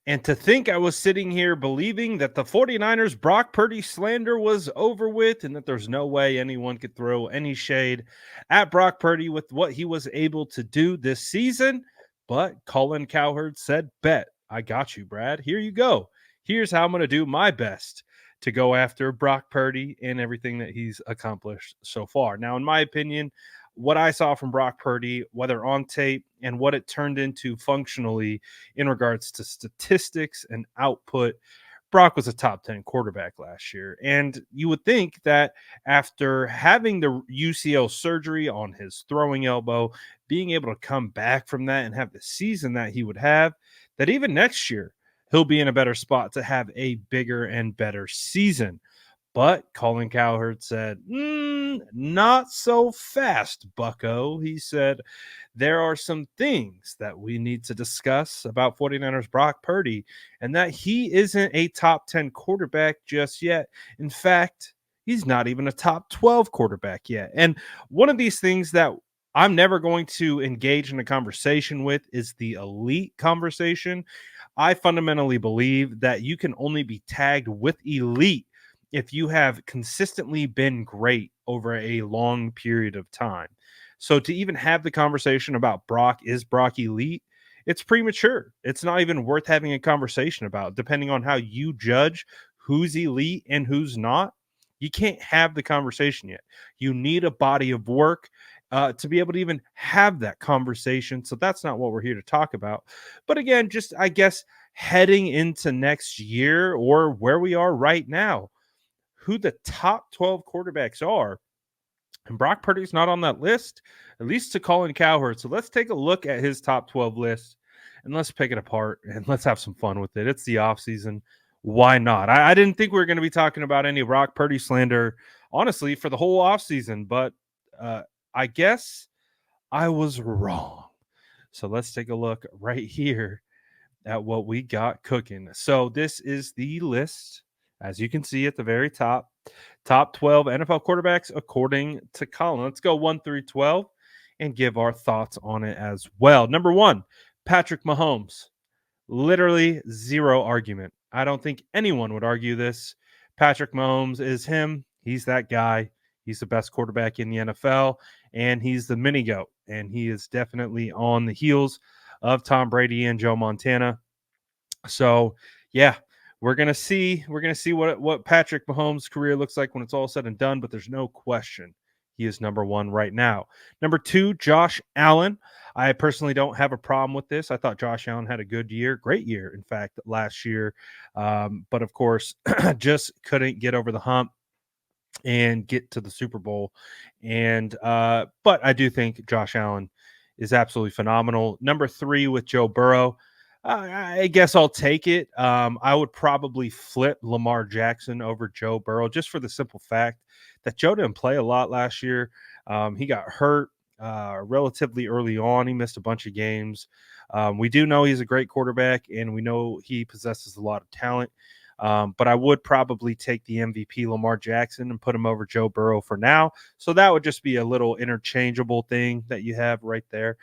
And to think I was sitting here believing that the 49ers Brock Purdy slander was over with and that there's no way anyone could throw any shade at Brock Purdy with what he was able to do this season. But Colin Cowherd said, bet, I got you, Brad. Here you go. Here's how I'm going to do my best to go after Brock Purdy and everything that he's accomplished so far. Now, in my opinion, what I saw from Brock Purdy, whether on tape and what it turned into functionally in regards to statistics and output, Brock was a top 10 quarterback last year. And you would think that after having the UCL surgery on his throwing elbow, being able to come back from that and have the season that he would have, that even next year, he'll be in a better spot to have a bigger and better season. But Colin Cowherd said, not so fast, bucko. He said, there are some things that we need to discuss about 49ers Brock Purdy, and that he isn't a top 10 quarterback just yet. In fact, he's not even a top 12 quarterback yet. And one of these things that I'm never going to engage in a conversation with is the elite conversation. I fundamentally believe that you can only be tagged with elite if you have consistently been great over a long period of time. So to even have the conversation about Brock, is Brock elite? It's premature. It's not even worth having a conversation about, depending on how you judge who's elite and who's not. You can't have the conversation yet. You need a body of work to be able to even have that conversation. So that's not what we're here to talk about. But again, just I guess heading into next year or where we are right now, who the top 12 quarterbacks are. And Brock Purdy's not on that list, at least to Colin Cowherd. So let's take a look at his top 12 list and let's pick it apart and let's have some fun with it. It's the offseason. Why not? I didn't think we were going to be talking about any Brock Purdy slander, honestly, for the whole offseason, but I guess I was wrong. So let's take a look right here at what we got cooking. So this is the list, as you can see at the very top 12 NFL quarterbacks according to Colin. Let's go 1 through 12 and give our thoughts on it as well. Number 1, Patrick Mahomes. Literally zero argument. I don't think anyone would argue this. Patrick Mahomes is him. He's that guy. He's the best quarterback in the NFL, and he's the mini GOAT, and he is definitely on the heels of Tom Brady and Joe Montana. So, yeah, we're gonna see what Patrick Mahomes' career looks like when it's all said and done. But there's no question he is number 1 right now. Number 2, Josh Allen. I personally don't have a problem with this. I thought Josh Allen had a good year, great year, in fact, last year. But of course, just couldn't get over the hump and get to the Super Bowl. And but I do think Josh Allen is absolutely phenomenal. Number 3 with Joe Burrow. I guess I'll take it. I would probably flip Lamar Jackson over Joe Burrow just for the simple fact that Joe didn't play a lot last year. He got hurt relatively early on. He missed a bunch of games. We do know he's a great quarterback, and we know he possesses a lot of talent. But I would probably take the MVP Lamar Jackson and put him over Joe Burrow for now. So that would just be a little interchangeable thing that you have right there.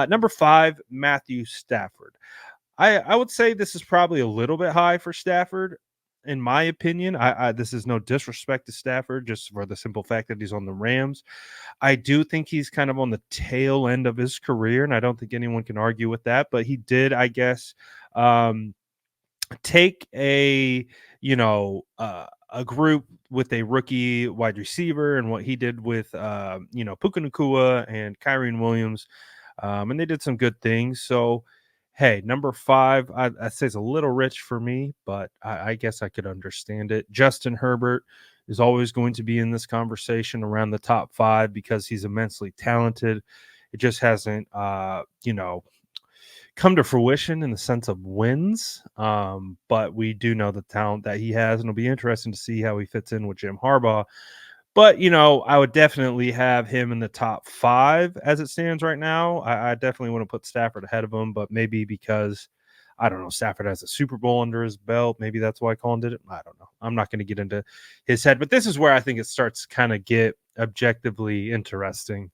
Number 5, Matthew Stafford. I would say this is probably a little bit high for Stafford, in my opinion. This is no disrespect to Stafford, just for the simple fact that he's on the Rams. I do think he's kind of on the tail end of his career, and I don't think anyone can argue with that. But he did, I guess, take a group with a rookie wide receiver and what he did with Puka Nacua and Kyren Williams, and they did some good things. So hey, number 5, I say it's a little rich for me, but I guess I could understand it. Justin Herbert is always going to be in this conversation around the top 5 because he's immensely talented. It just hasn't, come to fruition in the sense of wins. But we do know the talent that he has, and it'll be interesting to see how he fits in with Jim Harbaugh. But, I would definitely have him in the top 5 as it stands right now. I definitely want to put Stafford ahead of him, but maybe because, I don't know, Stafford has a Super Bowl under his belt. Maybe that's why Colin did it. I don't know. I'm not going to get into his head, but this is where I think it starts to kind of get objectively interesting.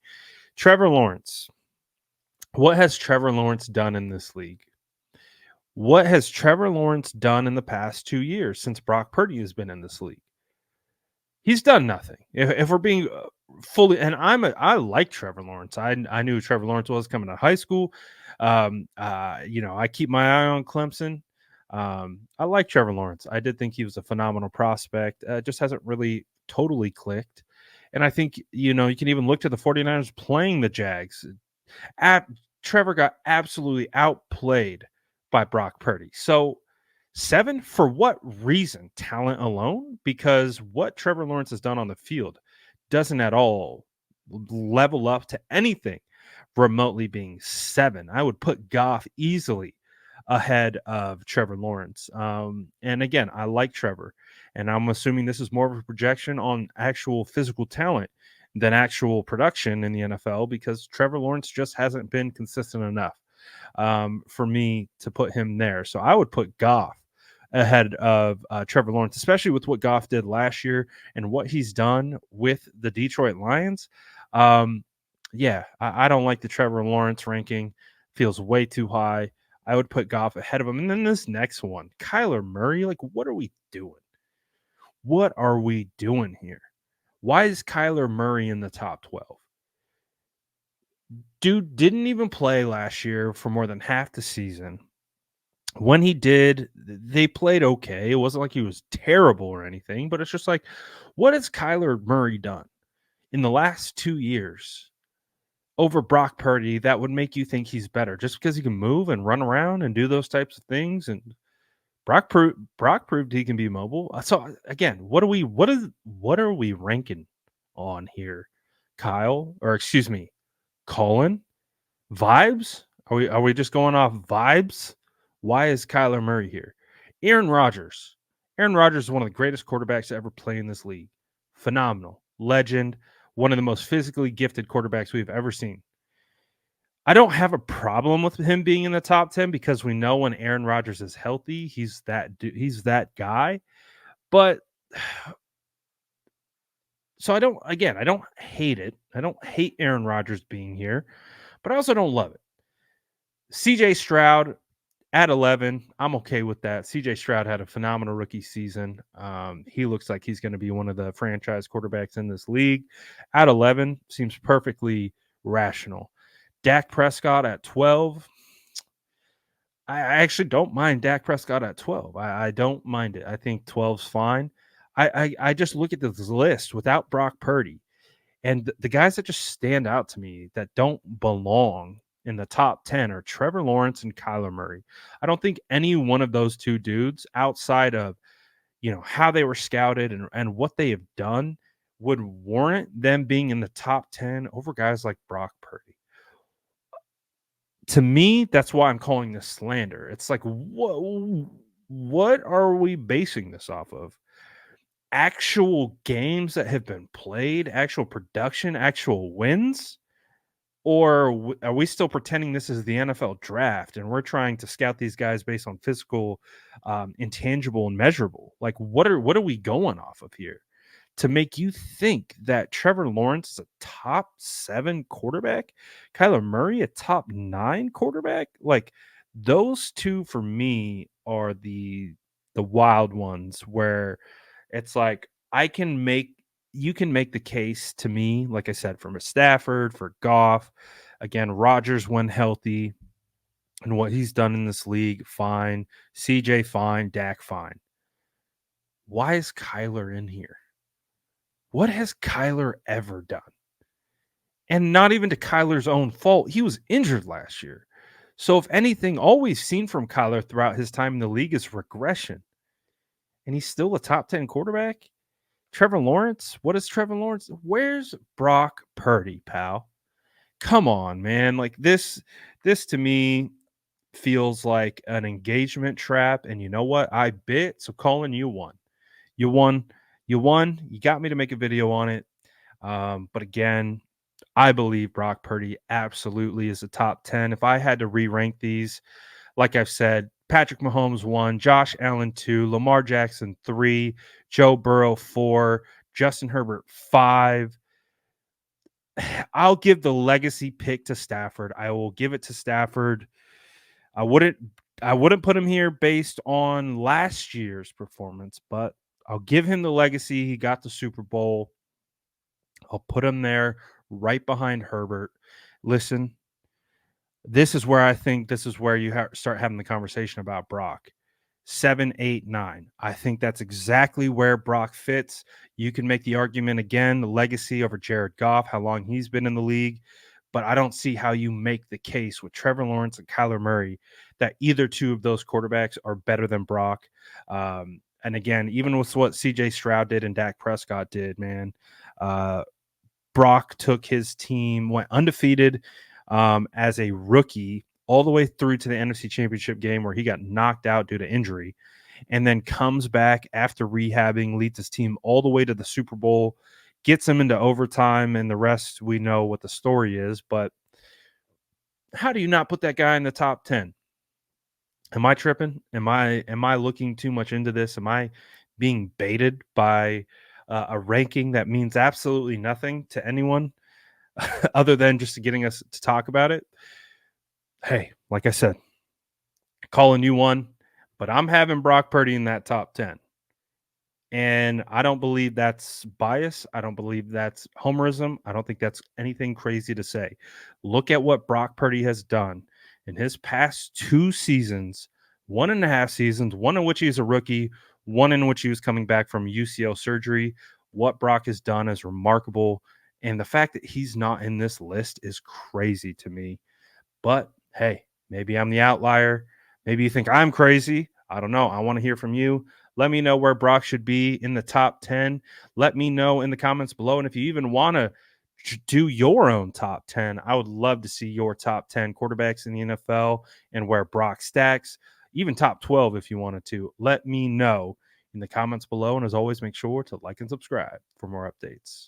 Trevor Lawrence. What has Trevor Lawrence done in this league? What has Trevor Lawrence done in the past 2 years since Brock Purdy has been in this league? He's done nothing. If we're being fully, and I like Trevor Lawrence. I knew who Trevor Lawrence was coming out of high school. I keep my eye on Clemson. I like Trevor Lawrence. I did think he was a phenomenal prospect. Just hasn't really totally clicked. And I think, you can even look to the 49ers playing the Jags. At Trevor got absolutely outplayed by Brock Purdy. So 7 for what reason? Talent alone? Because what Trevor Lawrence has done on the field doesn't at all level up to anything remotely being 7. I would put Goff easily ahead of Trevor Lawrence. And again, I like Trevor, and I'm assuming this is more of a projection on actual physical talent than actual production in the NFL, because Trevor Lawrence just hasn't been consistent enough for me to put him there. So I would put Goff ahead of Trevor Lawrence, especially with what Goff did last year and what he's done with the Detroit Lions. I don't like the Trevor Lawrence ranking. Feels way too high. I would put Goff ahead of him. And then this next one, Kyler Murray. Like, what are we doing? What are we doing here? Why is Kyler Murray in the top 12? Dude didn't even play last year for more than half the season. When he did, they played okay. It wasn't like he was terrible or anything, but it's just like, what has Kyler Murray done in the last 2 years over Brock Purdy that would make you think he's better just because he can move and run around and do those types of things? And Brock proved he can be mobile. So again, what are we ranking on here? Kyle, or excuse me, Colin? Vibes? Are we just going off vibes? Why is Kyler Murray here? Aaron Rodgers. Aaron Rodgers is one of the greatest quarterbacks to ever play in this league. Phenomenal. Legend. One of the most physically gifted quarterbacks we've ever seen. I don't have a problem with him being in the top 10 because we know when Aaron Rodgers is healthy, he's that guy. But so I don't hate it. I don't hate Aaron Rodgers being here, but I also don't love it. CJ Stroud at 11, I'm okay with that. CJ Stroud had a phenomenal rookie season. He looks like he's going to be one of the franchise quarterbacks in this league. At 11 seems perfectly rational. Dak Prescott at 12. I actually don't mind Dak Prescott at 12. I don't mind it. I think 12's fine. I just look at this list without Brock Purdy, and the guys that just stand out to me that don't belong in the top 10 are Trevor Lawrence and Kyler Murray. I don't think any one of those two dudes, outside of how they were scouted and what they have done, would warrant them being in the top 10 over guys like Brock Purdy. To me, that's why I'm calling this slander. It's like, what are we basing this off of? Actual games that have been played, actual production, actual wins? Or are we still pretending this is the NFL draft and we're trying to scout these guys based on physical, intangible, and measurable? Like, what are we going off of here to make you think that Trevor Lawrence is a top 7 quarterback, Kyler Murray a top 9 quarterback? Like, those two for me are the wild ones where it's like you can make the case to me, like I said, for Stafford, for Goff, again, Rodgers when healthy, and what he's done in this league, fine. CJ, fine. Dak, fine. Why is Kyler in here? What has Kyler ever done? And not even to Kyler's own fault. He was injured last year. So, if anything, all we've seen from Kyler throughout his time in the league is regression. And he's still a top 10 quarterback? Trevor Lawrence? What is Trevor Lawrence? Where's Brock Purdy, pal? Come on, man. Like this to me feels like an engagement trap. And you know what? I bit. So Colin, you won. You won. You won. You got me to make a video on it. But again, I believe Brock Purdy absolutely is a top 10. If I had to re-rank these, like I've said, Patrick Mahomes 1, Josh Allen 2, Lamar Jackson 3, Joe Burrow 4, Justin Herbert 5. I'll give the legacy pick to Stafford. I will give it to Stafford. I wouldn't I wouldn't put him here based on last year's performance, but I'll give him the legacy. He got the Super Bowl. I'll put him there right behind Herbert. Listen, this is where I think this is where you start having the conversation about Brock. 7, 8, 9. I think that's exactly where Brock fits. You can make the argument again, the legacy over Jared Goff, how long he's been in the league. But I don't see how you make the case with Trevor Lawrence and Kyler Murray that either two of those quarterbacks are better than Brock. And again, even with what CJ Stroud did and Dak Prescott did, man, Brock took his team, went undefeated as a rookie all the way through to the NFC Championship game where he got knocked out due to injury, and then comes back after rehabbing, leads his team all the way to the Super Bowl, gets him into overtime, and the rest we know what the story is. But how do you not put that guy in the top 10? Am I tripping? Am I looking too much into this? Am I being baited by a ranking that means absolutely nothing to anyone other than just getting us to talk about it? Hey, like I said, Colin, you won, but I'm having Brock Purdy in that top 10. And I don't believe that's bias. I don't believe that's homerism. I don't think that's anything crazy to say. Look at what Brock Purdy has done in his past 2 seasons, 1.5 seasons, one in which he's a rookie, one in which he was coming back from UCL surgery. What Brock has done is remarkable. And the fact that he's not in this list is crazy to me. But hey, maybe I'm the outlier. Maybe you think I'm crazy. I don't know. I want to hear from you. Let me know where Brock should be in the top 10. Let me know in the comments below. And if you even want to do your own top 10, I would love to see your top 10 quarterbacks in the NFL and where Brock stacks, even top 12 if you wanted to. Let me know in the comments below. And as always, make sure to like and subscribe for more updates.